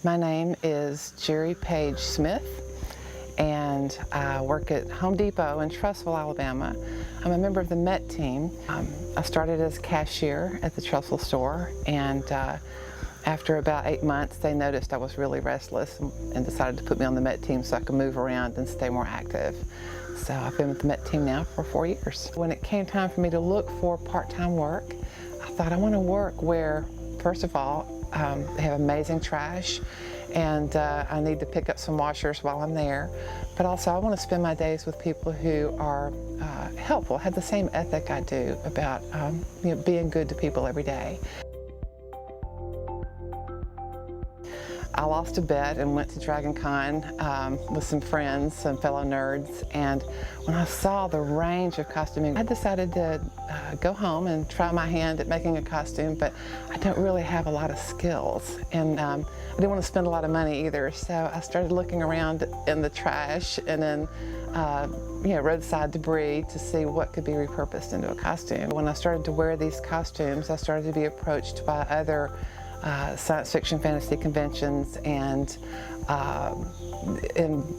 My name is Paige Smith, and I work at Home Depot in Trussville, Alabama. I'm a member of the Met team. I started as cashier at the Trussville store, and after about 8 months, they noticed I was really restless and decided to put me on the Met team so I could move around and stay more active. So I've been with the Met team now for 4 years. When it came time for me to look for part-time work, I thought I want to work where, first of all, they have amazing trash, and I need to pick up some washers while I'm there. But also I want to spend my days with people who are helpful, have the same ethic I do about being good to people every day. I lost a bet and went to Dragon Con with some friends, some fellow nerds, and when I saw the range of costuming, I decided to go home and try my hand at making a costume, but I don't really have a lot of skills, and I didn't want to spend a lot of money either, so I started looking around in the trash and then roadside debris to see what could be repurposed into a costume. When I started to wear these costumes, I started to be approached by other science fiction fantasy conventions and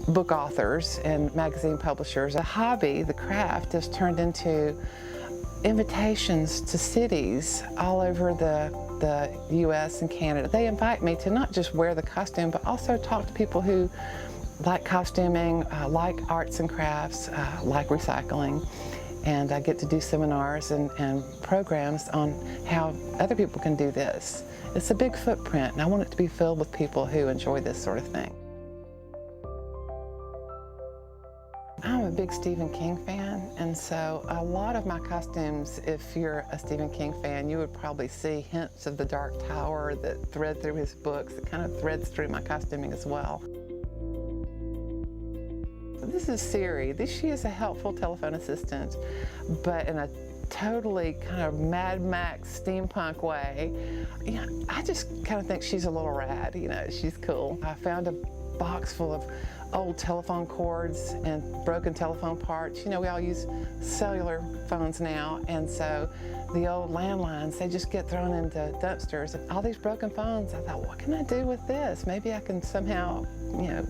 book authors and magazine publishers. The hobby, the craft, has turned into invitations to cities all over the US and Canada. They invite me to not just wear the costume, but also talk to people who like costuming, like arts and crafts, like recycling. And I get to do seminars and programs on how other people can do this. It's a big footprint, and I want it to be filled with people who enjoy this sort of thing. I'm a big Stephen King fan, and so a lot of my costumes, if you're a Stephen King fan, you would probably see hints of the Dark Tower that thread through his books. It kind of threads through my costuming as well. This is Siri. She is a helpful telephone assistant, but in a totally kind of Mad Max steampunk way. I just kind of think she's a little rad, she's cool. I found a box full of old telephone cords and broken telephone parts. We all use cellular phones now, and so the old landlines, they just get thrown into dumpsters. And all these broken phones, I thought, what can I do with this? Maybe I can somehow,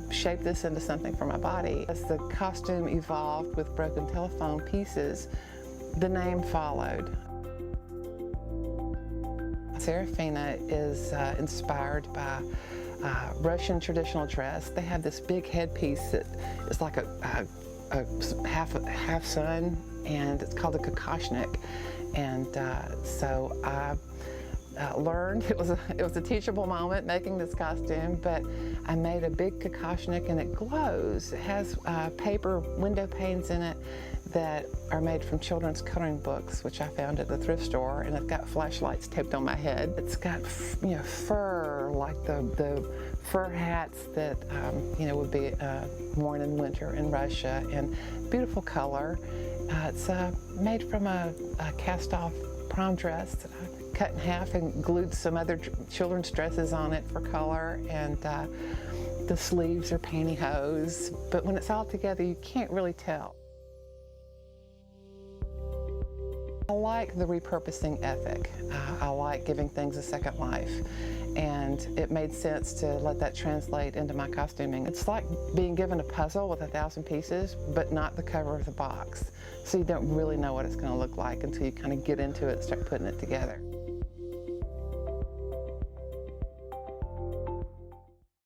shape this into something for my body. As the costume evolved with broken telephone pieces, the name followed. Serafina is inspired by Russian traditional dress. They have this big headpiece that is like a half sun, and it's called a kokoshnik. And so I learned, it was a teachable moment making this costume, but I made a big kokoshnik, and it glows. It has paper window panes in it that are made from children's coloring books, which I found at the thrift store, and it's got flashlights taped on my head. It's got fur, like the fur hats that would be worn in winter in Russia, and beautiful color. It's made from a cast-off prom dress that I cut in half and glued some other children's dresses on it for color, and the sleeves are pantyhose, but when it's all together, you can't really tell. I like the repurposing ethic. I like giving things a second life, and it made sense to let that translate into my costuming. It's like being given a puzzle with 1,000 pieces, but not the cover of the box. So you don't really know what it's going to look like until you kind of get into it and start putting it together.